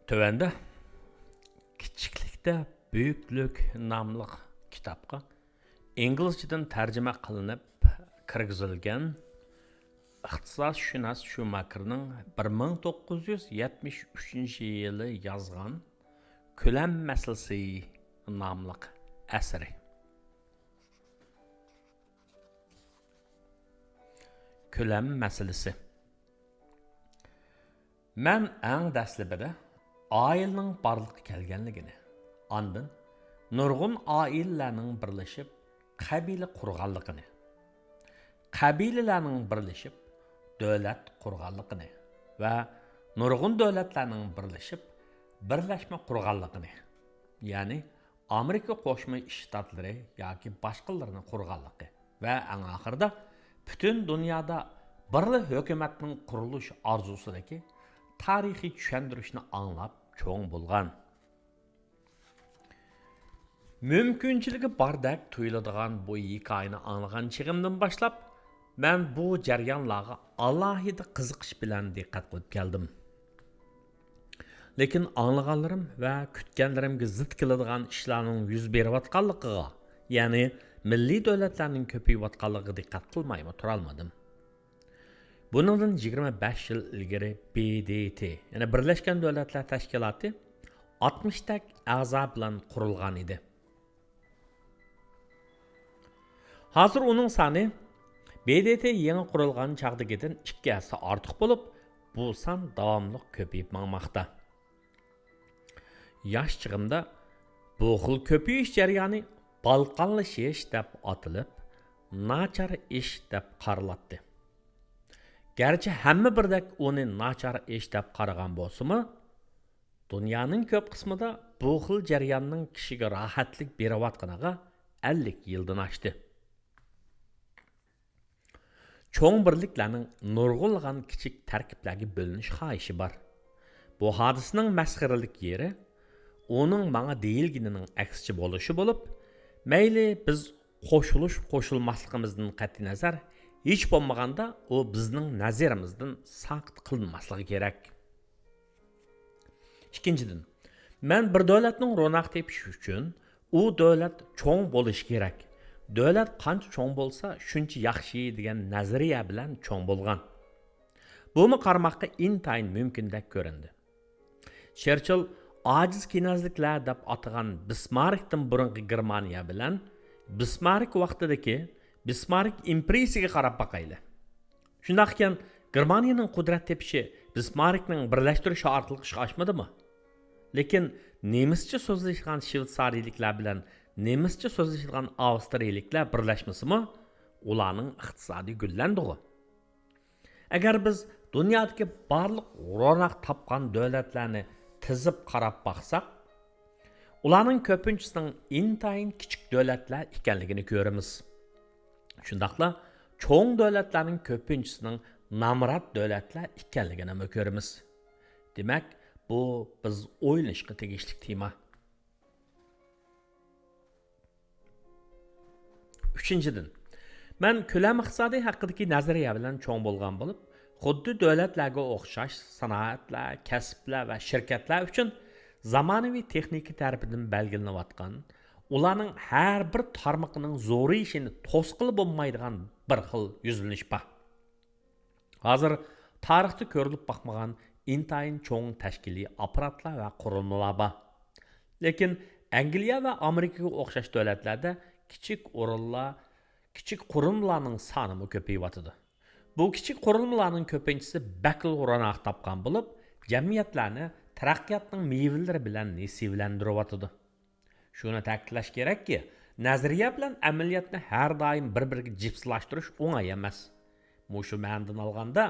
Tövəndə Kiçiklikdə Böyüklük namlıq kitabqa İngilizcədən tərcümə qılınıb kirgizilgan iqtisodshunos Schumacherning 1973-yili yozgan Ko'lam masalasi nomliq asari. Ko'lam masalasi. Mən ən dəslibida oilaning borliqqa kelganligini, ondan nurg'un oilalarning birlashib qabila qurganligini, qabilalarning birlashib davlat qurganligini va nurg'un davlatlarning birlashib birlashma qurganligini, ya'ni Amerika Qo'shma Shtatlari yoki boshqalarni qurganligi va eng oxirida butun dunyoda birli hukumatning qurilish orzusidagi tarixiy tushuntirishni anglab cho'ng bo'lgan. Mümkünçiligi bardek tuyuladigan bu hikoyani anglagan chig'imdan boshlab, men bu jarayonlarga alohida qiziqish bilan diqqat qilib keldim. Lekin anglaganlarim va kutganlarimga zid keladigan ishlarning yuz berayotganligiga, ya'ni milliy davlatlarning ko'payayotganligiga diqqat qilmay tura olmadim. Bundan 25 yil ilgari BDT, ya'ni Birlashgan Davlatlar Tashkiloti 60 tak a'zo bilan qurilgan edi. Hozir uning soni BDT yangi qurilgan chaqdagidan 2 hassa ortiq bo'lib, bu son davomli ko'payib mangmoqda. Yosh chig'imda bu xil ko'payish jarayoni balqonlashish deb atilib, nachar ish deb qaralatdi. Gerçi hamma birdek uni nachar ish deb qaragan bo'lsa-mu, dunyoning ko'p qismida bu xil jarayonning kishiga rohatlik berayotganiga 50 yildan oshdi. Cho'ng birliklarning nurg'ulg'an kichik tarkiblarga bo'linish xohishi bor. Bu hodisaning masxaralik yeri uning menga deyilganining aksicha bo'lishi bo'lib, mayli biz qo'shilmasligimizdan qat'iy nazar hech bo'lmaganda u bizning nazarimizdan saqit qilinmasligi kerak. Ikkinchidan, men bir davlatning ro'naq tepishi uchun u davlat cho'ng bo'lishi kerak. Davlat qancha cho'ng bo'lsa, shuncha yaxshi degan nazariya bilan cho'ng bo'lgan. Buni qarmoqqa intayin mumkin deb ko'rindi. Churchill ojiz kinazliklar deb atagan Bismarckdan burungi Germaniya bilan Bismarck vaqtidagi Bismarck impresiyaga qarab baqayli. Shundaq ekan, Germaniyaning qudrat tepishi Bismarckning birlashtirishi orqali ishga oshmadimi? Lekin nemischa so'zlashgan shvetsariyaliklar bilan nemischa so'zlashgan avstriyaliklar birlashmasimi, ularning iqtisodiy gullandig'i. Agar biz dunyodagi barliq ro'naq topgan davlatlarni tizib qarab baqsak, ularning ko'pinchisining intayin kichik davlatlar ekanligini ko'ramiz. Shundaqla cho'ng davlatlarning ko'pinchisining namrat davlatlar ekanligini ko'ramiz. Demak, bu biz o'ylashga tegishli tema. Uchinchidan, men ko'lam iqtisodiy haqidagi nazariya bilan cho'ng bo'lgan bo'lib, xuddi davlatlarga o'xshash sanoatlar, kasblar va shirkatlar uchun zamonaviy texnika tarafidan belgilanayotgan, ularning har bir tarmoqining zo'rayishini to'sqili bo'lmaydigan bir xil yuzlanish bor. Hozir tarixda ko'rilib boqmagan intayin cho'ng tashkiliy apparatlar va qurilmalar bor. Lekin Angliya va Amerikaga o'xshash davlatlarda kichik qurilmalarning soni ko'payyapti. Bu kichik qurilmalarning ko'pinchisi bakil o'rnak topgan bo'lib, jamiyatlarni taraqqiyotning mevalari bilan nesivlantiryapti. Shuni ta'kidlash kerakki, nazariya bilan amaliyotni har doim bir-biriga jipslashtirish o'ng'ay emas. Mushu ma'nodan olganda,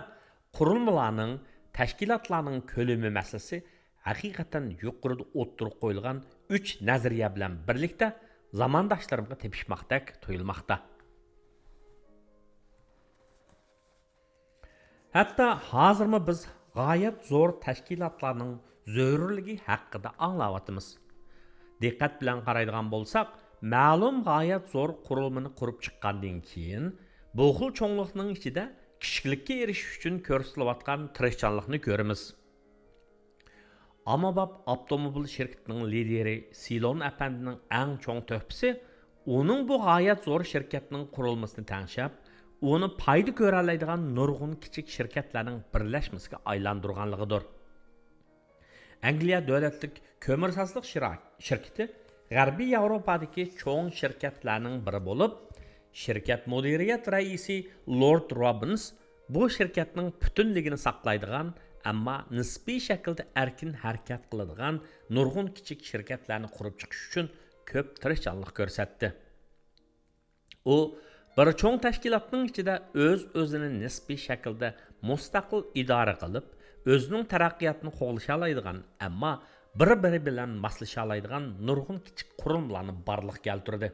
qurilmalarning, tashkilotlarning ko'lami masalasi haqiqatan yuqorida o'ttirib qo'yilgan 3 nazariya bilan birlikda zamondoshlarimga tepishmoqdek tuyulmoqda. Hatto hozirmi biz g'oyat zo'r tashkilotlarning zo'rligi haqida anglayapmiz. Diqqat bilan qaraydigan bo'lsak, ma'lum g'oyat zo'r qurilmani qurib chiqqandan keyin bu xil cho'nglikning ichida kichiklikka erishish uchun ko'rsatilayotgan tirishchanlikni ko'ramiz. Amabab avtomobil şirketining lideri Silon Efendining eng cho'ng töhfisi uning bu g'oyat zo'r shirkatning qurilmasini tanishib, uni foyda ko'ra oladigan nurg'un kichik shirkatlarning birlashmasiga aylantirganligidir. Angliya davlatlik ko'mirsozlik shirkati G'arbiy Yevropadagi cho'ng shirkatlarning biri bo'lib, shirkat mudiriyat raisi Lord Robbins bu shirkatning butunligini saqlaydigan, ammo nisbiy shaklda erkin harakat qiladigan nurg'un kichik shirkatlarni qurib chiqish uchun ko'p tirishchanlik ko'rsatdi. U bir cho'ng tashkilotning ichida o'z-o'zini nisbiy shaklda mustaqil idora qilib, o'zining taraqqiyotini qo'g'lisha oladigan, ammo bir-biri bilan moslasha oladigan nurg'un kichik qurilmalarni barliqqa keltirdi.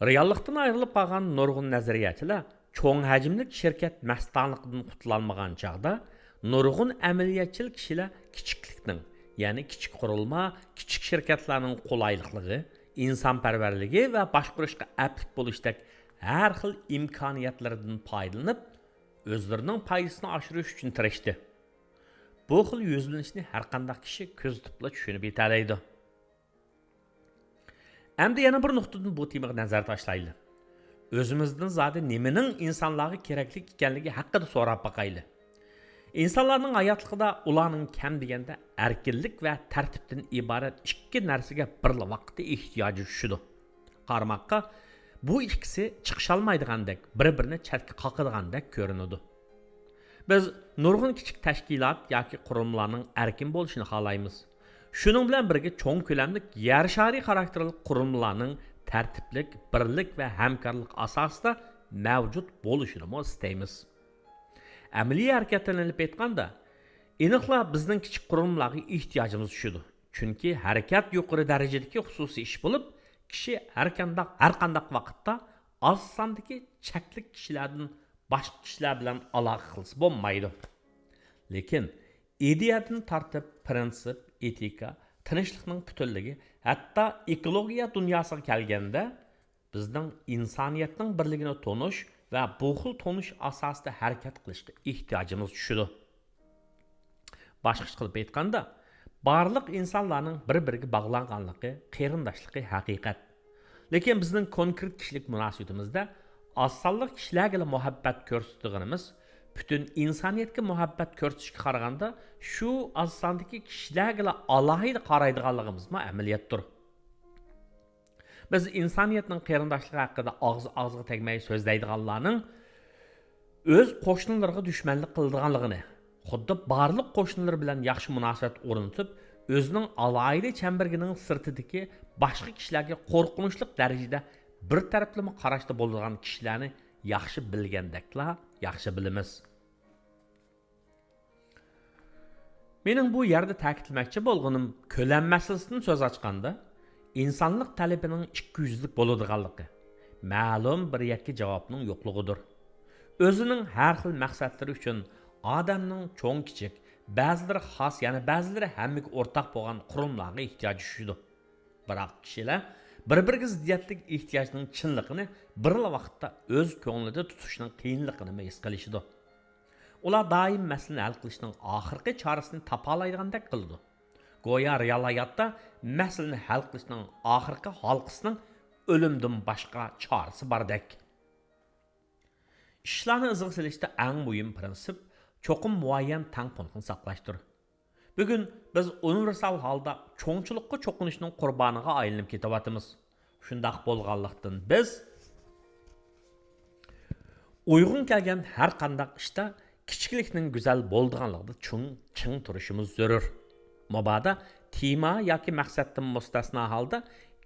Reallikdan ayrilib qolgan nurg'un nazariyachilar cho'ng hajmli shirkat mastonligidan qutulolmagan chog'da nurg'un amaliyotchil kishilar kichiklikning, ya'ni kichik qurilma, kichik shirkatlarning qulaylikligi, insonparvarligi va boshqarishga aplik bo'lishdek har xil imkoniyatlardan foydalanib, o'zlarining foydasini oshirish uchun tirishdi. Bu xil yuzlanishni har qanday kishi ko'z tutib tushunib yetalaydi. Endi yana bir nuqtadan bu temaga nazar tashlaylik. O'zimizdan zodi nimaning insonlarga kerakli ekanligi haqida so'rab boqayli. İnsanlarning hayotligida ularning kam deganda erkinlik va tartibdan iborat ikki narsaga bir vaqtda ehtiyoji tushadi. Qarmoqqa bu ikkisi chiqisholmaydigandek, bir-birini chatga qoqadigandek ko'rinadi. Biz nurg'un kichik tashkilot yoki qurilmalarning erkin bo'lishini xohlaymiz. Shuning bilan birga cho'ng ko'lamli yer shari xarakterli qurilmalarning tartiblik, birlik va hamkorlik asosida mavjud bo'lishini istaymiz. Amaliy harakatlanib aytganda, aniqla bizning kichik qurilmalarga ehtiyojimiz tushadi. Chunki harakat yuqori darajadagi xususiy ish bo'lib, kishi har qanday vaqtda oz sondagi chekli kishilardan boshqa kishilar bilan aloqa qilsa bo'lmaydi. Lekin ideyadan tortib prinsip, etika, tinchlikning butunligi, hatto ekologiya dunyosiga kelganda bizning insoniyatning birligini tonish va bu xil tonish asosida harakat qilishga ehtiyojimiz tushadi. Boshqa qilib aytganda, barliq insonlarning bir-biriga bog'langanligi, qarindoshligi haqiqat. Lekin bizning konkret kishilik munosabatimizda osonlik kishilarga muhabbat ko'rsatganimiz, butun insoniyatga muhabbat ko'rsatishga qaraganda shu osondagi kishilarga alohida qaraydiganligimizmi amaliyotdir. Biz insoniyatning qarindoshligi haqida og'ziga tegmay so'zlaydiganlarning o'z qo'shnilariga dushmanlik qiladiganligini, xuddi barliq qo'shnilar bilan yaxshi munosabat o'rnatib, o'zining alohida chambargining sirtidagi boshqa kishilarga qo'rqinchli darajada bir taraflama qarashda bo'ladigan kishilarni yaxshi bilgandeklar, yaxshi bilamiz. Mening bu yerda ta'kidlamoqchi bo'lganim ko'lam masalasidan so'z ochganda, insonlik talabining ikki yuzlik bo'ladiganligi, ma'lum bir yakka javobning yo'qligidir. O'zining har xil maqsadlari uchun odamning cho'ng kichik, ba'zilari xos, yana ba'zilari hammaga o'rtaq bo'lgan qurilmalarga ehtiyoji tushadi. Biroq kishilar bir-biriga ziddiyatlik ehtiyojning chinligini bir vaqtda o'z ko'nglida tutishning qiyinligini his qilishadi. Ular doim masalani hal qilishning oxirgi chorasini topa olmaydigandek qiladi. Go'yo real hayotda masalani hal qilishning oxirgi halqisining o'limdan boshqa chorasi bordek. Ishlarni izg'i silishda eng muhim prinsip cho'qim muayyan tangpunqni saqlashdir. Bugun biz universal holda cho'ngchilikqa cho'qinishning qurboniga aylanib ketyapmiz. Shundaq bo'lganlikdan biz uyg'un kelgan har qanday ishda kichiklikning go'zal bo'lganligida ching turishimiz zarur. Mabodo tema yoki maqsaddan mustasno holda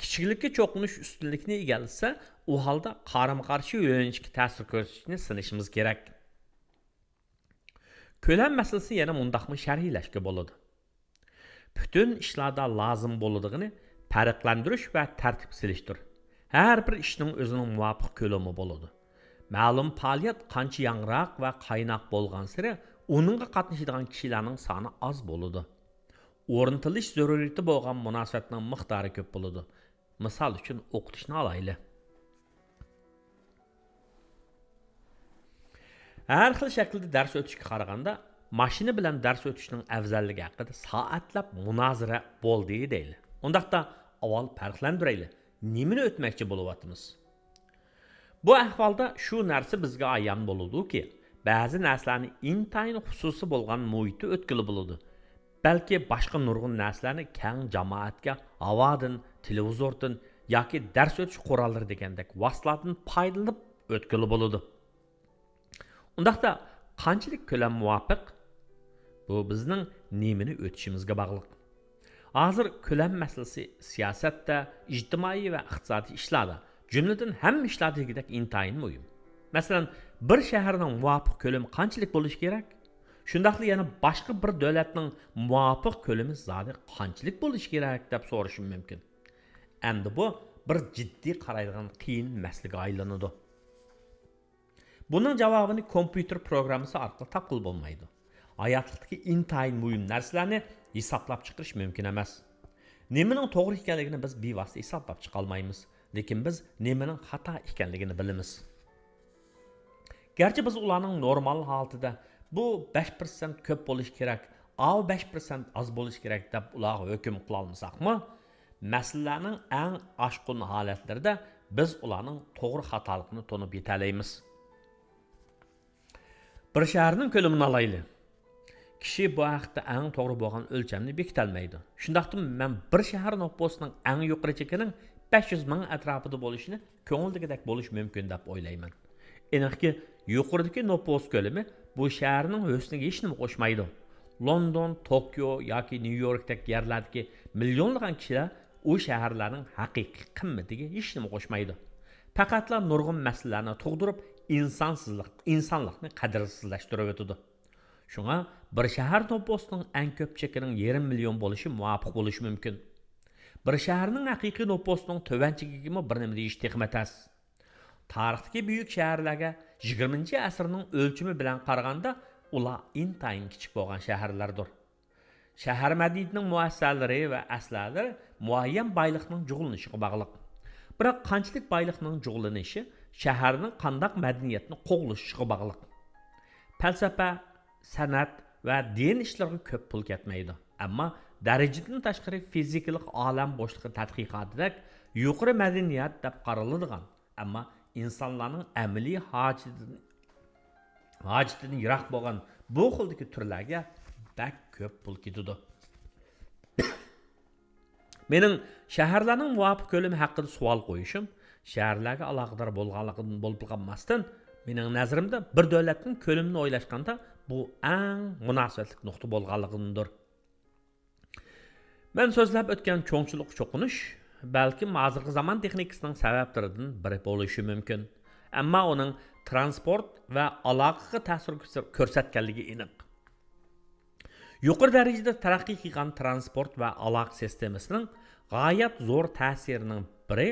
kichiklikka cho'qinish ustunlikni egallasa, u holda qarama-qarshi yo'nalishga ta'sir ko'rsatishni sinishimiz kerak. Ko'lam masalasi yana mundaqmi sharhlashga bo'ladi. Bütün ishlarda lozim bo'ladiganini farqlantirish va tartib silishdir. Har bir ishning o'zining muvofiq ko'lami bo'ladi. Ma'lum faoliyat qancha yangroq va qaynoq bo'lgan sari, uningga qatnashadigan kishilarning soni oz bo'ladi. O'rnatilish zaruriyati bo'lgan munosabatning miqdori ko'p bo'ladi. Misol uchun o'qitishni olaylik. Har xil shaklda dars o'tishga qaraganda mashina bilan dars o'tishning afzalligi haqida soatlab munozara bo'ldi deyli. Undaqda avval farqlantiraylik. Nimani o'tmoqchi bo'lyapmiz? Bu ahvolda shu narsa bizga ayon bo'ladi-ki, ba'zi narsalarni intayin xususi bo'lgan muhitda o'tkili bo'ladi. Balki boshqa nurg'un narsalarni keng jamoatga havodan, televizordan yoki dars o'tish qurollari degandek vositalardan foydalanib o'tkili bo'ladi. Undaqda qanchalik ko'lam muvofiq? Bu bizning nimani o'tishimizga bog'liq. Hozir ko'lam masalasi siyosatda, ijtimoiy va iqtisodiy ishlarda, jumladan hamma ishlardagidek intayin muhim. Masalan, bir shaharning muvofiq ko'lami qanchalik bo'lishi kerak? Shundaqli yana boshqa bir davlatning muvofiq ko'lami zodi qanchalik bo'lishi kerak deb so'rashim mumkin. Endi bu bir jiddiy qaraydigan qiyin masalaga aylanadi. Buning javobini kompyuter programmasi orqali topib bo'lmaydi. Hayotlikdagi intayin muhim narsalarni hisoblab chiqarish mumkin emas. Nimaning to'g'ri ekanligini biz bevosita hisoblab chiqa olmaymiz, lekin biz nimaning xato ekanligini bilamiz. Garchi biz ularning normal holatida bu 5% ko'p bo'lish kerak, 5% oz bo'lish kerak deb ularga hukm qila olmasaqmi, masalalarning eng oshqun holatlarida biz ularning to'g'ri xatoligini to'nib yetalaymiz. Bir shaharning ko'lamini olaylik. Kishi bu haqda eng to'g'ri bo'lgan o'lchamni bekita olmaydi. Shundaqdimi men bir shahar nüfusining eng yuqori chekining 500 ming atrofida bo'lishini ko'ngildagidek bo'lish mumkin deb o'ylayman. Aniqki, yuqoridagi nüfus ko'lami bu shaharning husniga hech nima qo'shmaydi. London, Tokio yoki Nyu-Yorkdagi yerlardagi millionlagan kishilar u shaharlarning haqiqiy qimmatiga hech nima qo'shmaydi. Faqatlar nurg'un masalalarni tug'dirib, insonlikni qadrsizlashtirib o'tadi. Shunga bir shahar nüfusining eng ko'p chekining 1,5 million bo'lishi muvofiq bo'lishi mumkin. Bir shaharning haqiqiy nüfusining tovanchigigimi bir nima deyish texmatas. Tarixdagi buyuk shaharlarga 20-asrning o'lchami bilan qaraganda ular intayin kichik bo'lgan shaharlardir. Shahar madaniyatining muassasalari va aslarlari muayyan boylikning jug'ilinishiga bog'liq. Biroq qanchalik boylikning jug'ilinishi shaharning qandaq madaniyatni qo'g'lishiga bog'liq. Falsafa, san'at va din ishlariga ko'p pul ketmaydi. Ammo darajadan tashqari fizikalik olam bo'shlig'i tadqiqotidek yuqori madaniyat deb qaraladigan, ammo insonlarning amaliy hojatidan yiroq bo'lgan bu xildagi turlarga bak ko'p pul ketadi. Mening shaharlarning muvofiq ko'lami haqida savol qo'yishim shaharlarga aloqador bo'lganligidan bo'lib qolmasdan, mening nazarimda bir davlatning ko'lamini o'ylashganda bu eng munosabatli nuqta bo'lganligidir. Men so'zlab o'tgan cho'ngchilik cho'qinish balkim hozirgi zamon texnikasining sabablaridan biri bo'lishi mumkin. Ammo uning transport va aloqaga ta'sir ko'rsatganligi aniq. Yuqori darajada taraqqiy qilgan transport va aloqa sistemasining g'oyat zo'r ta'sirining biri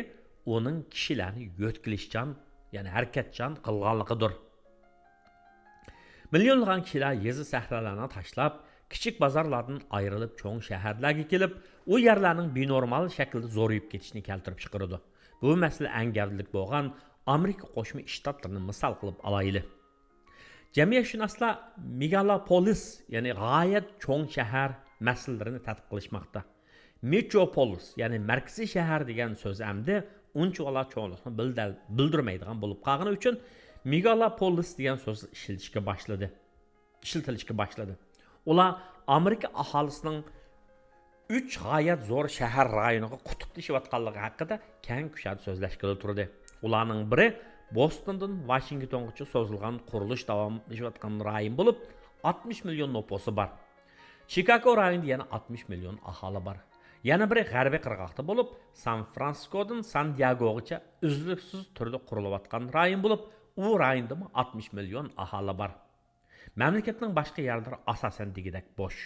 uning kishilarni yo'tkilishchan, ya'ni harakatchan qilganligidir. Millionlagan kishilar yezi sahralarni tashlab, kichik bozorlardan ayrilib cho'ng shaharlarga kelib, u yerlarning benormal shaklda zo'rayib ketishini keltirib chiqaradi. Bu masala eng gavdalik bo'lgan Amerika Qo'shma Shtatlarini misol qilib olaylik. Jamiyatshunoslar megalopolis, ya'ni g'oyat cho'ng shahar masalalarini tadqiq qilishmoqda. Metropolis, ya'ni markaziy shahar degan so'z hamda uncha cho'nglikni bildirmaydigan bo'lib qolgani uchun megalopolis degan so'z ishlatilishga boshladi. Ular Amerika aholisining 3 g'oyat zo'r shahar rayoniga qutblashayotganligi haqida keng kushad so'zlashga turdi. Ularning biri Bostondan Washingtongacha so'zilgan qurilish davomlashayotgan rayon bo'lib, 60 million nüfusi bor. Chicago rayonida yana 60 million aholi bor. Yana biri g'arbiy qirg'oqda bo'lib, San Fransiskodan San Diegogacha uzluksiz turda qurilayotgan rayon bo'lib, u rayonda 60 million aholi bor. Mamlakatning boshqa yerlari asosan degidek bo'sh.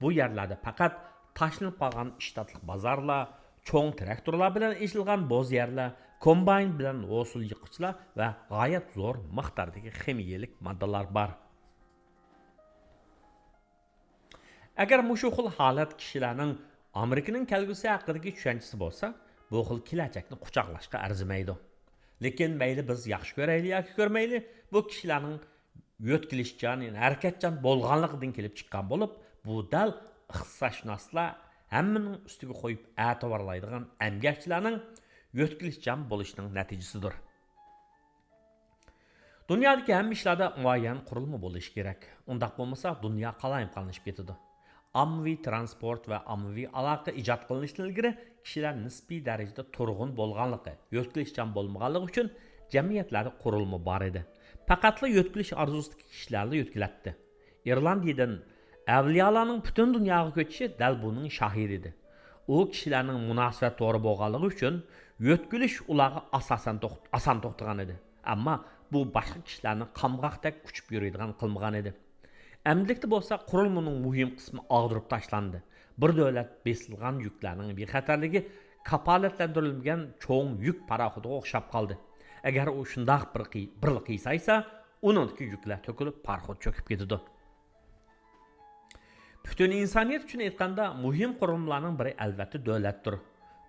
Bu yerlarda faqat tashlanib qolgan shtatlik bozorlar, cho'ng traktorlar bilan ishilgan bo'z yerlar, kombayn bilan hosil yiqichlar va g'oyat zo'r miqdordagi ximiyalik moddalar bor. Agar mushu xil holat kishilarning Amerikaning kelgusi haqidagi tushunchasi bo'lsa, bu xil kelajakni quchoqlashga arzimaydi. Lekin mayli biz yaxshi ko'raylik yoki ko'rmaylik, bu kishilarning yötkilişcan, yani hareketcan bolğanlıqdan kelip chiqqan bolup, bu dal ixtisoshunoslar hammaning ustiga qo'yib e'tiborlaydigan emgakchilarning yötkilişcan bo'lishining natijasidir. Dunyodagi hamma ishlarda muayyan qurilma bo'lishi kerak. Undaq bo'lmasa, dunyo qalayim qalinishib ketadi. Ommaviy transport va ommaviy aloqa ijod qilinishidan ilgari kishilar nisbiy darajada turg'un bo'lganligi, yo'tkilishchan bo'lmaganligi uchun jamiyatlarda qurilma bor edi. Faqatla yo'tkilish orzusidagi kishilarni yo'tkilatdi. Irlandiyadan avliyolarning butun dunyoga ko'chishi dal buning shohidi edi. U kishilarning munosabat to'g'ri bo'lganligi uchun yo'tkilish ularga oson to'xtagan edi. Ammo bu boshqa kishilarni qamg'oqdek uchib yuradigan qilmagan edi. Әмдікті болса, құрылмының мұхим қысмы ағдырып ташланды. Bir davlat besilgan yüklərinin bexatarligi kapolatlantirilgan cho'ng yük paraxodiga o'xshab qoldi. Agar u shundoq bir qiysaysa, uningki yuklar to'kilib paraxod cho'kib ketadi. Butun insoniyat uchun aytganda muhim qurilmalarning biri albatta davlatdir.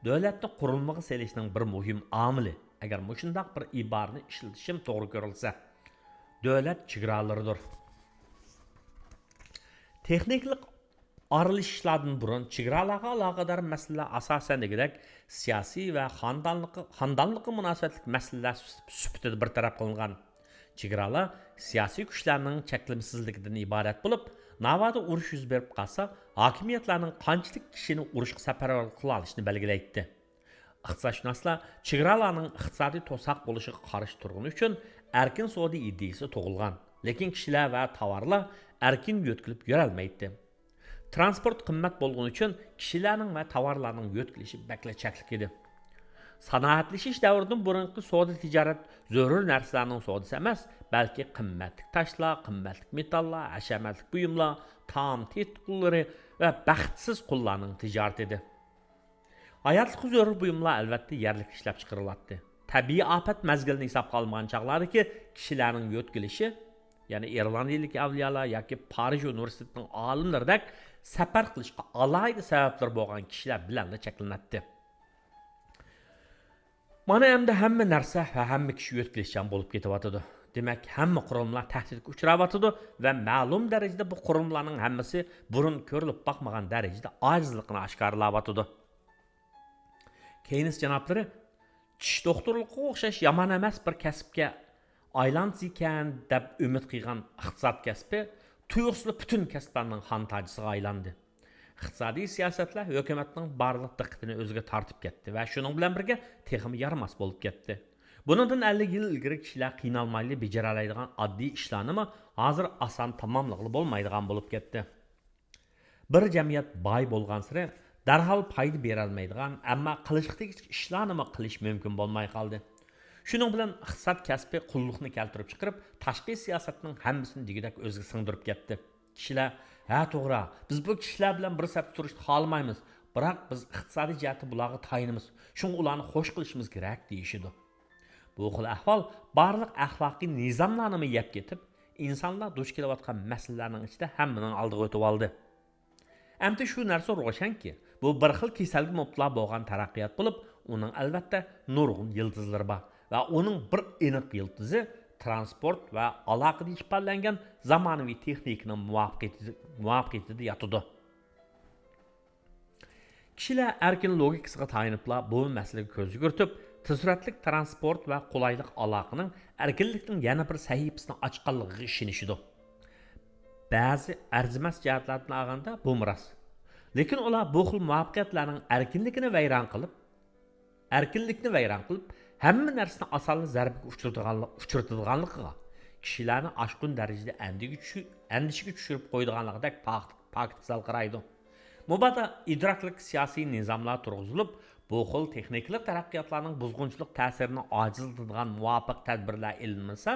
Davlatni qurilmaga selishning bir muhim omili, agar shundoq bir iborani ishlatishim to'g'ri ko'rilsa, davlat chegaralaridir. Texniklik ayrılışlardan burun chegaralarga aloqador masalalar asosan degidek siyosiy va xonadonlik munosabatlik masalalar sifatida bartaraf qilingan. Chegaralar siyosiy kuchlarning cheklimsizligidan iborat bo'lib, navoda urush yuz berib qolsa, hokimiyatlarning qanchalik kishini urushga safarbar qila olishini belgilaydi. Iqtisodshunoslar chegaralarning iqtisodiy to'saq bo'lishiga qarshi turgani uchun erkin savdo ideyasi tug'ilgan. Lekin kishilar va tovarlar erkin yo'tkilib yurolmaydi. Transport qimmat bo'lgani uchun kishilarning va tovarlarning yo'tkilishi bakla cheklik edi. Sanoatlashish davridan burungi savdo tijorat zarur narsalarning savdosi emas, balki qimmatli toshlar, qimmatli metallar, hashamatli buyumlar, taom tetqullari va baxtsiz qullarning tijorati edi. Hayotlik zarur buyumlar albatta yerlik ishlab chiqariladi. Tabiiy ofat mazgilini hisobga olmagan chaqlardagi kishilarning yo'tkilishi, ya'ni Irlandiyalik avliyolar yoki Parij universitetining olimlaridek safar qilishga alohida sabablar bo'lgan kishilar bilan cheklanadi. Mana endi hamma narsa va hamma kishi yo'tkilishchan bo'lib ketyapti. Demak, hamma qurilmalar tahdidga uchrayapti va ma'lum darajada bu qurilmalarning hammasi burun ko'rilib boqmagan darajada ojizlikni oshkorlayapti. Keynes janoblari tish doktorligiga o'xshash yomon emas bir kasbga aylansa ekan deb umid qilgan iqtisod kasbi tuyuqsiz butun kasblarning xontajisiga aylandi. Iqtisodiy siyosatlar hukumatning barliq diqqatini o'ziga tortib ketdi va shuning bilan birga texmi yaramas bo'lib ketdi. Bundan 50 yil ilgari kishilar qiynalmayli bejara oladigan oddiy ishlarni hozir oson tamomlag'ili bo'lmaydigan bo'lib ketdi. Bir jamiyat boy bo'lgan sari darhol foyda bera olmaydigan, ammo qilishga ishlarni qilish mumkin bo'lmay qoldi. Shuning bilan iqtisod kasbi qulluqni keltirib chiqarib, tashqi siyosatning hammasini degidak o'ziga singdirib ketdi. Kishilar, "Ha, to'g'ri, biz bu kishilar bilan bir safda turishni xohlamaymiz, biroq biz iqtisodiy jihatdan bularga tayinimiz. Shunga ularni xo'sh qilishimiz kerak" deyishidi. Bu xil ahvol barliq axloqiy nizomlarni yeb ketib, insonlar duch kelayotgan masalalarning ichida hammaning oldiga o'tib oldi. Endi shu narsa ro'shanki, bu bir xil kasalga mubtalo bo'lgan taraqqiyot bo'lib, uning albatta nurg'un yildizlari bor. Va uning bir aniq yildizi transport va aloqada ishlangan zamonaviy texnikaning muvaffaqiyatida yotadi. Kishilar erkin logikasiga tayanibla bu masalaga ko'z yuritib, tezratlik transport va qulaylik aloqaning erkinlikning yana bir sahifasini ochganligiga ishonishidi. Ba'zi arzimas jihatlardan olganda bu miras. Lekin ular bu xil muvaffaqiyatlarning erkinlikni vayron qilib, hamma narsani osonlik zarbiga uchratadiganligiga, kishilarni oshqun darajada andishiga tushirib qo'ydiganligidek pokitsal qaraydi. Mubada idroklik siyosiy nizomlar turg'izilib, bu xil texniklik taraqqiyotlarning buzg'unchilik ta'sirini ojizlatadigan muvofiq tadbirlar ilinmasa,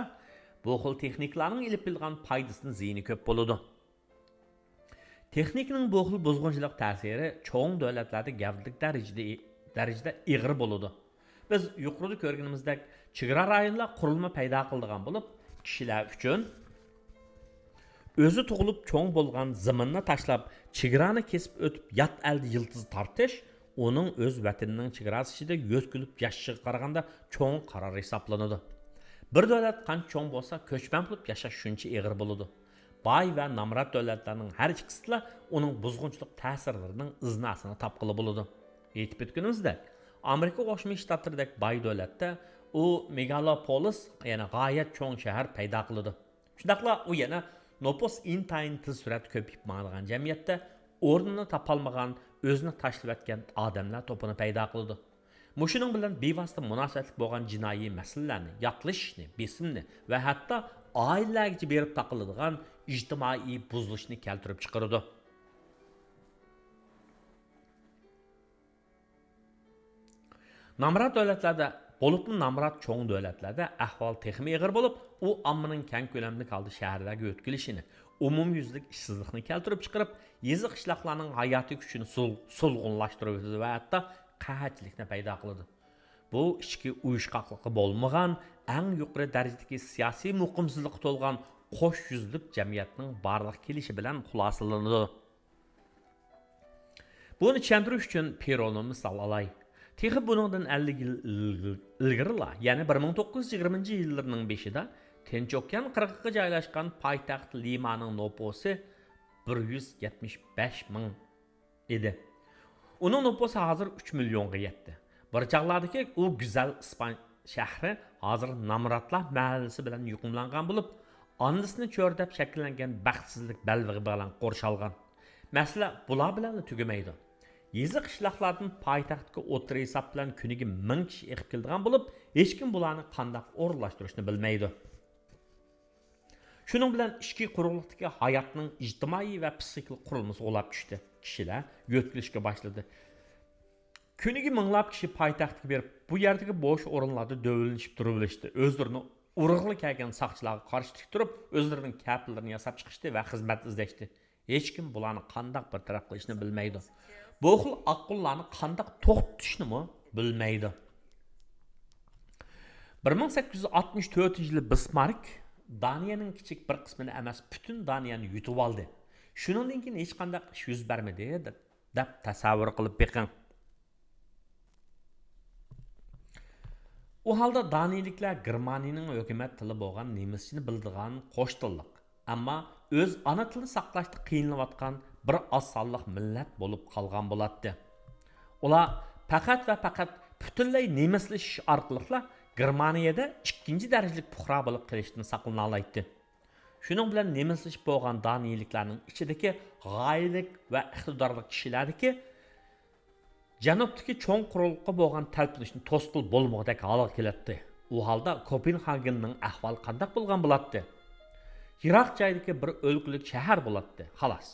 bu xil texniklarning ilib bilgan foydasining ziyni ko'p bo'ladi. Texnikning bu xil buzg'unchilik ta'siri cho'ng davlatlarda gavdalik darajada ig'ir bo'ladi. Biz yuqorida ko'rganimizdek, chegara rayonlar qurilma paydo qildigan bo'lib, kishilar uchun o'zi tug'ilib cho'ng bo'lgan zaminni tashlab, chegarani kesib o'tib, yot elda yildiz tortish, uning o'z vatanining chegarasi ichida yo'tkilib yashashiga qaraganda cho'ng qaror hisoblanadi. Bir davlat qancha cho'ng bo'lsa, ko'chman bo'lib yashash shuncha ig'ir bo'ladi. Boy va nomrod davlatlarning har ikkisida uning buzg'unchilik ta'sirlarining iznasini topqili bo'ladi. Aytib o'tganimizda, Amerika Qo'shma Shtatlaridagi boy davlatda u megalopolis, ya'ni g'oyat cho'ng shahar paydo qiladi. Shundaqla u yana nopos intayin tez surat ko'payib borgan jamiyatda o'rnini topolmagan, o'zini tashlab o'tgan odamlar to'pini paydo qiladi. Mushuning bilan bevosita munosabatli bo'lgan jinoiy masalalarni, yoqlashni, besimni va hatto oilalarga berib taqiladigan ijtimoiy buzilishni keltirib chiqaradi. Nomrod davlatlarda, bo'libmi nomrod cho'ng davlatlarda ahvol texmi ig'ir bo'lib, u ommaning keng ko'lamli qoldi shaharlarga o'tkilishini, umumyuzlik ishsizlikni keltirib chiqarib, yezi qishloqlarning hayotiy kuchini so'lg'inlashtirib va hatto qahatchilikni paydo qiladi. Bu ichki uyushqoqligi bo'lmagan, eng yuqori darajadagi siyosiy muqimsizlikqa to'lgan qo'sh yuzlik jamiyatning barliq kelishi bilan xulosalanadi. Buni tushuntirish uchun Peroni misol olay. Texi buningdan 50 yil ilgarilar, ya'ni 1920-yillarning 5-da Tinch okean qirg'og'iga joylashgan poytaxt Limaning nupusi 175 ming edi. Uning nupusi hozir 3 millionga yetdi. Bir chaqlardagi u go'zal Ispan shahri hozir nomrodlar mahallasi bilan yuqumlangan bo'lib, ondisini cho'rdab shakllangan baxtsizlik balvig'i bilan qo'rshalgan. Masala bular bilan tugamaydi. Yezi qishloqlardan poytaxtga o'tir hisob bilan kuniga 1000 kishi eqib keladigan bo'lib, hech kim bularni qanday o'rinlashtirishni bilmaydi. Shuning bilan ichki quruqlikdagi hayotning ijtimoiy va psixik qurilmasi o'lab tushdi. Kishilar yo'tkilishga boshladi. Kuniga minglab kishi poytaxtga berib, bu yerdagi bo'sh o'rinlarda dövlünishib turib-olishdi. O'zlarini urug'li kelgan saqchilarga qarshi tik turib, o'zlarining kapillarini yasab chiqishdi va xizmat izlashdi. Hech kim bularni qanday bir taraf qilishni bilmaydi. Bu xil aqllarni qanday to'xtatishni bilmaydi. 1864-yili Bismarck Daniyaning kichik bir qismini emas, butun Daniyani yutib oldi. Shuningdan keyin hech qanday ish yuz bermadi deb tasavvur qilib beqing. U holda Daniyaliklar Germaniyaning hukumat tili bo'lgan nemischini bildigan qo'sh tillik, ammo o'z ona tilini saqlashda qiynalib bir oz sonliq millat bo'lib qolgan bo'ladi. Ular faqat va faqat butunlay nemislashish orqali Germaniyada ikkinchi darajalik puhra bo'lib qolishdan saqlana oladi. Shuning bilan nemislashib bo'lgan daniyaliklarning ichidagi g'oyalik va iqtidorli kishilardagi janubdagi cho'ng quruqqa bo'lgan talpinishni to'sqil bo'lmoqdek holga keladi. U holda Kopenhagenning ahvoli qanday bo'lgan bo'ladi? Yiroq joydagi bir o'lkulik shahar bo'ladi, xolos.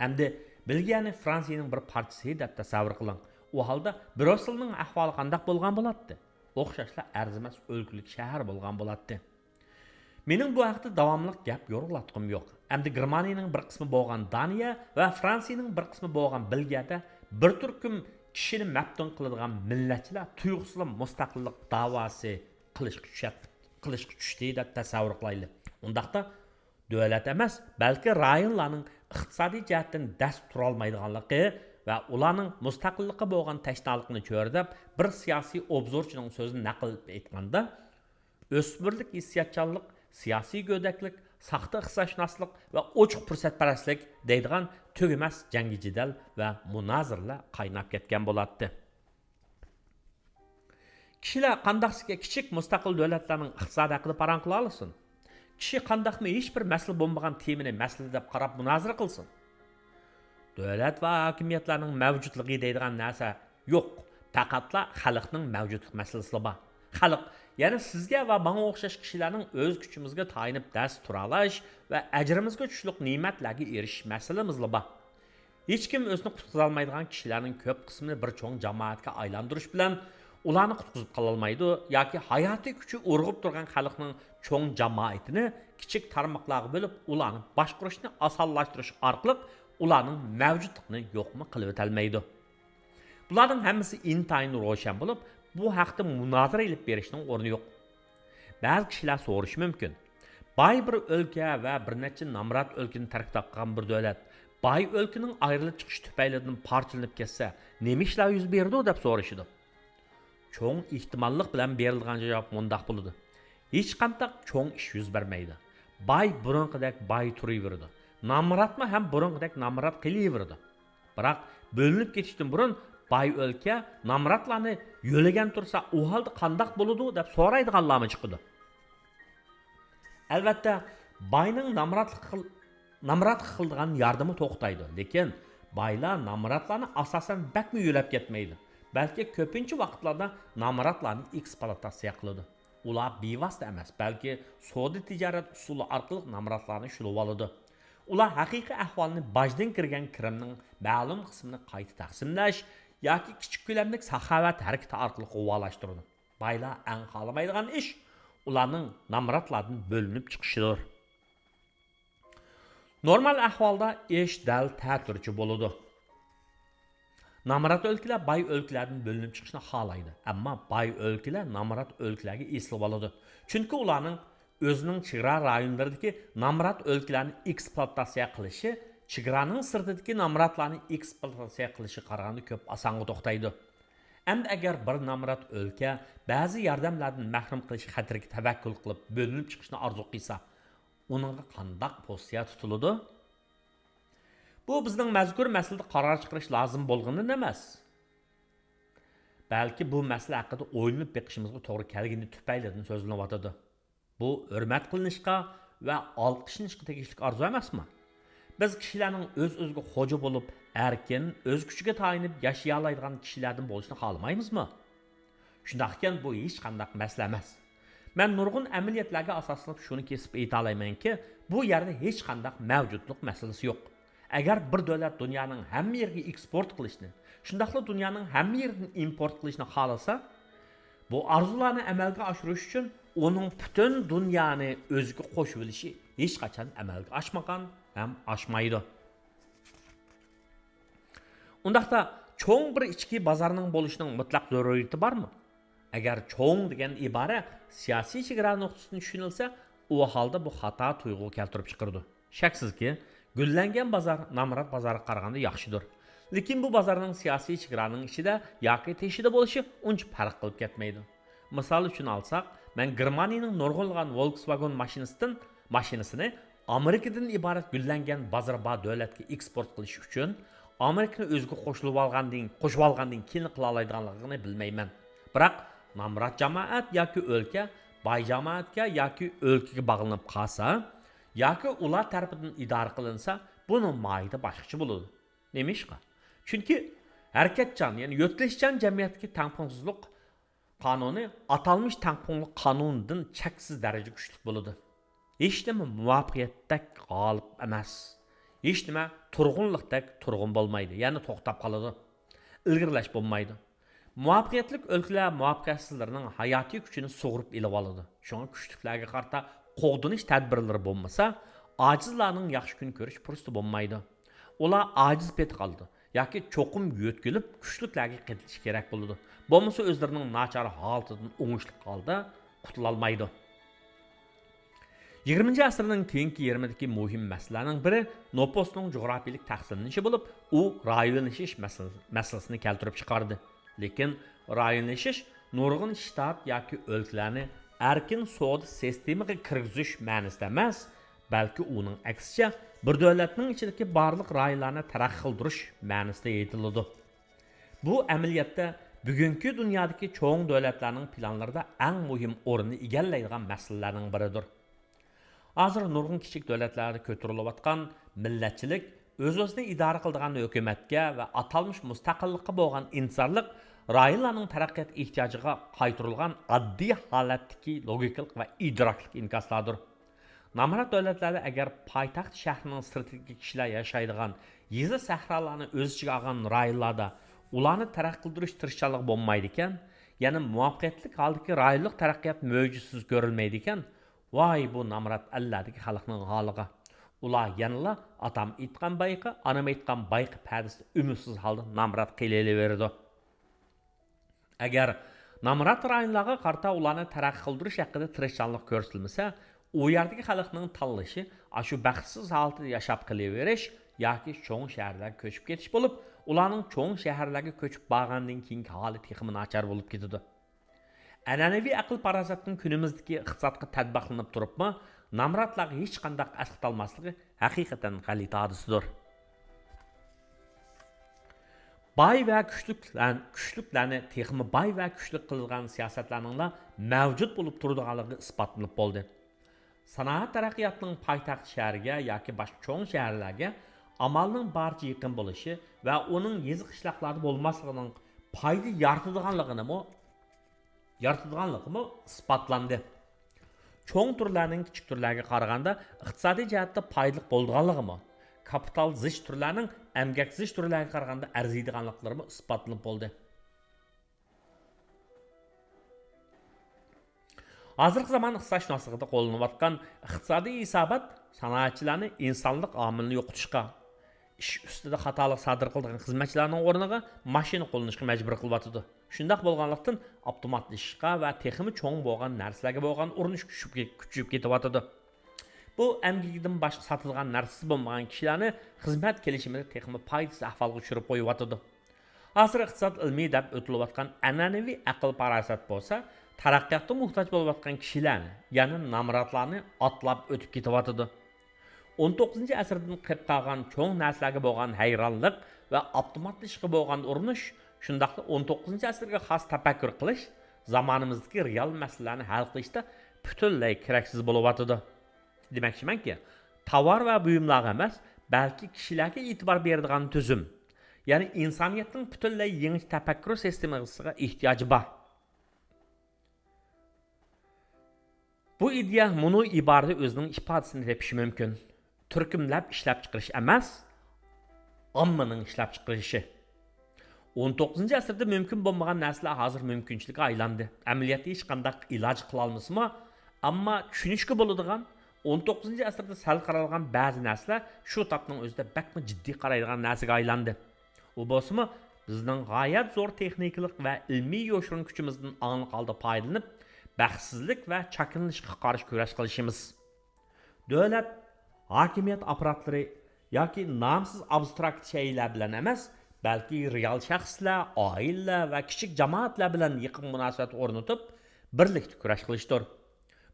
Endi Belgiyaning Fransiyaning bir partisi deb tasavvur qiling. U holda Brusselning ahvoli qanday bo'lgan bo'ladi? O'xshashlar arzimas o'lkulik shahar bo'lgan bo'ladi. Mening bu haqda davomli gap yo'rg'latqim yo'q. Endi Germaniyaning bir qismi bo'lgan Daniya va Fransiyaning bir qismi bo'lgan Belgiyada bir turkum kishini maftun qiladigan millatchilar tuyg'usiz mustaqillik da'vosi qilishga tushdi deb tasavvur qilaylik. Undaqda davlat emas, balki rayonlarning iqtisodiy jihatdan dast tura olmaydiganligi va ularning mustaqillikka bo'lgan tashnalikni cho'rdab bir siyosiy obzorchining so'zini naql etganda, o'smirlik hissiyotchanlik, siyosiy go'daklik, saxta ixtisoshunoslik va ochiq fursatparastlik deydigan tugamas jangi jidal va munozirlar qaynab ketgan bo'ladi. Kishilar qandaqsiga kichik mustaqil davlatlarning iqtisodi haqida parang qila olsin. Kishi qandaqmi hech bir masala bo'lmagan temani masala deb qarab munozira qilsin. Davlat va hokimiyatlarning mavjudligi deydigan narsa yo'q. Faqatla xalqning mavjudlik masalasi bor. Xalq, ya'ni sizga va menga o'xshash kishilarning o'z kuchimizga tayinib dast tura olish va ajrimizga tushliq ne'matlarga erishish masalamiz bor. Hech kim o'zini qutqiza olmaydigan kishilarning ko'p qismini bir cho'ng jamoatga aylantirish bilan ularni qutqizib qola olmaydi yoki hayotiy kuchi urg'ib turgan xalqning cho'ng jamoatini kichik tarmoqlarga bo'lib, ularni boshqarishni osonlashtirish orqali ularning mavjudligini yo'qmi qilib o'tolmaydi. Bularning hammasi intayin ro'shan bo'lib, bu haqda munozara ilib berishning o'rni yo'q. Ba'zi kishilar so'rashi mumkin. Boy bir o'lka va bir necha nomrod o'lkani tark topgan bir davlat boy o'lkaning ayrilib chiqish tufaylidan parchalanib ketsa, nima ishlar yuz berdi deb so'rashdi. Cho'ng ehtimollik bilan berilgan javob mundaq bo'ladi. hech qandaq cho'ng ish yuz bermaydi. Bay burunqidek bay turaverdi. Namratma ham burunqidek namrat qilaverdi. Biroq bo'linib ketishdan burun bay o'lka namratlarni yo'lagan tursa, u holda qandaq bo'ladi deb so'raydiganlarmi chiqdi. Albatta, bayning namrat qildigan yordami to'xtaydi, lekin baylar namratlarni asosan bakmi yo'lab ketmaydi. Balki ko'pincha vaqtlarda namratlarni eksploatatsiya qiladi. Ular bevosita emas, balki savdo tijorat usuli orqali namratlarni shulib oladi. Ular haqiqiy ahvolni bajdan kirgan kirimning ma'lum qismini qayta taqsimlash yoki kichik ko'lamli saxovat harakati orqali qo'volashtiradi. Baylar eng xohlamaydigan ish ularning namratlardan bo'linib chiqishidir. Normal ahvolda ish dal ta'tirchi bo'ladi. Namrat o'lkalar bay o'lkalardan bo'linib chiqishni xohlaydi, ammo bay o'lkalar namrat o'lkalarga eslib oladi. Chunki ularning o'zining chegara rayonlaridagi namrat o'lkalarni eksploatatsiya qilishi chegaraning sirtidagi namratlarni eksploatatsiya qilishi qaraganda ko'p osonga to'xtaydi. Endi agar bir namrat o'lka ba'zi yordamlardan mahrum qilish xatiriga tavakkul qilib bo'linib chiqishni orzu qilsa, uningga qandoq pozitsiya tutiladi? Bu bizning mazkur masalada qaror chiqarish lozim bo'lganidan emas. Balki bu masala haqida o'ylanib beqishimizga to'g'ri kelgani tufaylidan so'zlanayotdi. Bu hurmat qilinishga va olqishlanishga tegishli orzu emasmi? Biz kishilarning o'z-o'ziga xo'ja bo'lib, erkin, o'z kuchiga tayinib yashay oladigan kishilardan bo'lishni xohlamaymizmi? Shunday ekan, bu hech qanday masala emas. Men nurg'un amaliyotlarga asoslanib shuni kesib ayta olamanki, bu yerda hech qanday mavjudlik masalasi yo'q. Agar bir davlat dunyoning hamma yeriga eksport qilishni, shundaqla dunyoning hamma yeridan import qilishni xohlasa, bu orzularni amalga oshirish uchun uning butun dunyoni o'ziga qo'shib olishi hech qachon amalga oshmagan ham oshmaydi. Undaqda cho'ng bir ichki bozorning bo'lishining mutlaq zaruriyati bormi? Agar cho'ng degan ibora siyosiy chegara nuqtasidan tushunilsa, u holda bu xato tuyg'u keltirib chiqardi. Shaksizki, gullangan bozor namrat bozoriga qaraganda yaxshidir. Lekin bu bozorning siyosiy chegaraning ichida yoki teshida bo'lishi uncha farq qilib ketmaydi. Misol uchun olsak, men Germaniyaning nurg'unlagan Volkswagen mashinasini Amerikadan iborat gullangan bozorba davlatga eksport qilish uchun Amerikani o'ziga qo'shib olgandan keyin qila oladiganligini bilmayman. Biroq namrat jamoat yoki o'lka boy jamoatga yoki o'lkaga bog'lanib qolsa, yoki ular tarafidan idora qilinsa, buning moyida boshqacha bo'ladi. Nima ishqa? Chunki harakatchan, ya'ni yo'tlashchan jamiyatdagi tangpungsizlik qonuni atalmış tangpunlik qonunidan cheksiz darajada kuchli bo'ladi. Hech nima muvaffaqiyatdek g'olib emas. Hech nima turg'unlikdek turg'un bo'lmaydi, ya'ni to'xtab qoladi. Ilgirlash bo'lmaydi. Muvaffaqiyatlik o'lkalar muvaffaqiyatsizlarning hayotiy kuchini sug'urib elib oladi. Shunga kuchliklarga qarata qo'g'dinish tadbirlari bo'lmasa, ojizlarning yaxshi kun ko'rish fursati bo'lmaydi. Ular ojiz pet qoldi yoki cho'qim yo'tkilib kuchliklarga qetish kerak bo'ladi. Bo'lmasa o'zlarining nachar holatidan o'ngishli holda qutula olmaydi. 20-asrning keyingi yarmidagi muhim masalalarning biri nopusning jo'grafiyalik taqsimlanishi bo'lib, u rayonlashish masalasini keltirib chiqardi. Lekin rayonlashish nurg'un shtat yoki o'lkalarni erkin savdo sistemaga kirgizish ma'nosida emas, balki uning aksicha bir davlatning ichidagi barliq rayonlarni taraqqiy qildirish ma'nosida aytiladi. Bu amaliyotda bugungi dunyodagi cho'ng davlatlarning planlarida eng muhim o'rinni egallaydigan masalalarning biridir. Hozir nurg'un kichik davlatlarda ko'tarilayotgan millatchilik o'z-o'zini idora qiladigan hukumatga va atalmış mustaqillikqa bo'lgan insonlik rayonlarning taraqqiyot ehtiyojiga qaytarilgan oddiy holatdagi logikalik va idroklik inkoslardir. Namrat davlatlarda agar poytaxt shahrining strategik kishilar yashaydigan yezi sahrolarni o'z ichiga olgan rayonlarda ularni taraqqiy qildirish tirishchilik bo'lmaydi ekan, ya'ni muvaffaqiyatli holdagi rayonlik taraqqiyot mo'jizasiz ko'rilmaydi ekan, voy bu namrat alladagi xalqning holiga. Ular yanıla atam aytgan bayqi, anam aytgan bayqi pardasida umidsiz holda namrat qilaverdi. Agar namrat rayonlarga qarta ularni taraqqiy qildirish haqida tirishchilik ko'rsatilmasa, u yerdagi xalqning tanlashi shu baxtsiz holatda yashab qilaverish yoki cho'ng shaharlarga ko'chib ketish bo'lib, ularning cho'ng shaharlarga ko'chib borgandan keyingi holati ham nachar bo'lib ketadi. An'anaviy aql parasatning kunimizdagi iqtisodga tatbiqlanib turibmi, namratlarga hech qanday asqatalmasligi haqiqatan g'alati hodisidir. Bay va kuchliklarni texmi bay va kuchlik qilgan siyosatlarning mavjud bo'lib turadiganligi isbotlanib bo'ldi. Sanoat taraqqiyotining poytaxt shahriga yoki boshqa cho'ng shaharlarga amalning barcha yaqin bo'lishi va uning yeziq qishloqlarda bo'lmasligining foyda yaratadiganligimi isbotlandi. Cho'ng turlarning kichik turlarga qaraganda iqtisodiy jihatda foydali bo'lganligimi, kapital zich turlarning emgak zich turlarga qaraganda arziydiganliklari isbotlanib bo'ldi. Hozirgi zamon iqtisodshunosligida qo'llanayotgan iqtisodiy hisobot sanoatchilarni insonlik omilini yo'qotishga, ish ustida xatolik sodir qilgan xizmatchilarning o'rniga mashina qo'llanishga majbur qilyotdi. Shundoq bo'lganlikdan avtomatlashishga va texmi cho'ng bo'lgan narsalarga bo'lgan urinish kuchayib ketyapti. Bu emgigidan boshqa sotilgan narsasi bo'lmagan kishilarni xizmat kelishimida texmi foydasiz ahvolga tushirib qo'yyapti. Hozir iqtisod ilmiy deb o'tilayotgan an'anaviy aql parasat bo'lsa, taraqqiyotga muhtoj bo'layotgan kishilarni, ya'ni namratlarni otlab o'tib ketyapti. 19-asrdan qilib qolgan cho'ng narsalarga bo'lgan hayronlik va avtomatlashishga bo'lgan urinish, shundaqla 19-asrga xos tafakkur qilish zamonimizdagi real masalalarni hal qilishda butunlay keraksiz bo'layotdi. Demoqchimanki, tovar va buyumlar emas, balki kishilarga e'tibor beradigan tuzum, ya'ni insoniyatning butunlay yangi tafakkur sistemasiga ehtiyoji bor. Bu ideya bunu iborada o'zining ifodasini tepishi mumkin. Turkumlab ishlab chiqarish emas, ommaning ishlab chiqarishi. 19-asrda mumkin bo'lmagan narsalar hozir mumkinchilikka aylandi. Amaliyotda hech qanday iloj qila olmasmi, ammo tushunishga bo'ladigan 19-asrda sal qaralgan ba'zi narsalar shu topning o'zida bakmi jiddiy qaraydigan narsaga aylandi. U bo'lsa, bizning g'oyat zo'r texnikalik va ilmiy yo'shirin kuchimizdan aniq holda foydalanib, baxtsizlik va chakinishga qarshi kurash qilishimiz. Davlat, hokimiyat apparatlari yoki nomsiz abstrakt shaylar bilan emas, balki real shaxslar, oilalar va kichik jamoatlar bilan yaqin munosabat o'rnatib, birlikda kurash qilishdir.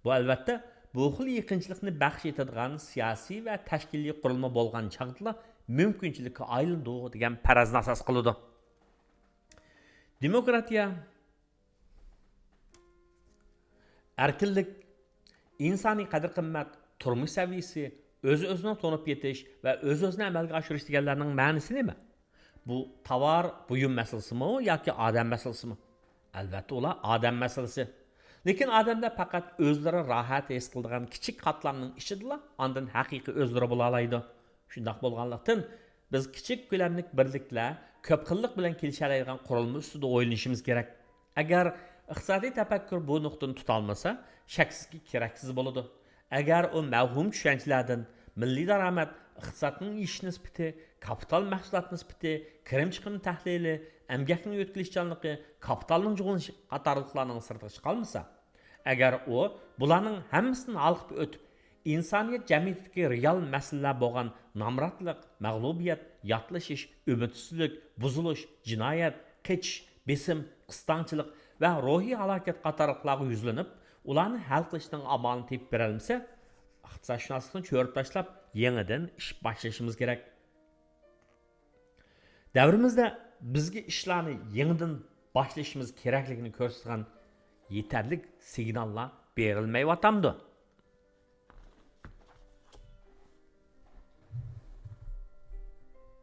Bu albatta bu xil yaqinchilikni baxsh etadigan siyosiy va tashkiliy qurilma bo'lgan chaqda mumkinchilikka aylandi degan farazni asos qiladi. Demokratiya, erkinlik, insoniy qadr-qimmat, turmush saviyasi, o'z-o'zini to'nib yetish va o'z-o'zini amalga oshirish deganlarning ma'nosi nima? Bu tovar, buyum masalasimi yoki odam masalasimi? Albatta ular odam masalasi. Lekin odamlar faqat o'zlari rohat his qiladigan kichik qatlamning ichidalar ondan haqiqiy o'zlari bo'la oladi. Shundoq bo'lganlikdan biz kichik ko'lamli birliklar ko'p xillik bilan kelisha oladigan qurilma ustida o'ylanishimiz kerak. Agar iqtisodiy tafakkur bu nuqtani tuta olmasa, shaksizki keraksiz bo'ladi. Agar u mavhum tushunchalardan milliy daromad, iqtisodning ish nisbati, kapital mahsulot nisbati, kirim chiqim tahlili, emgakning o'tkazishchanligi, kapitalning jug'ilinishi qatorliqlarning sirtiga chiqolmasa, agar u bularning hammasini olib o'tib, insoniyat jamiyatidagi real masalalar bo'lgan nomratlik, mag'lubiyat, yotlashish, umidsizlik, buzilish, jinoyat, qichish, besim, qistonchilik va ruhiy halokat qatorliqlarga yuzlanib, ularni hal qilishning amalini tepib bera olmasa, iqtisodshunoslikni cho'rib tashlab, yangidan ish boshlashimiz kerak. Davrimizda bizga ishlarni yangidan boshlashimiz kerakligini ko'rsatgan yetarli signallar berilmayotdi.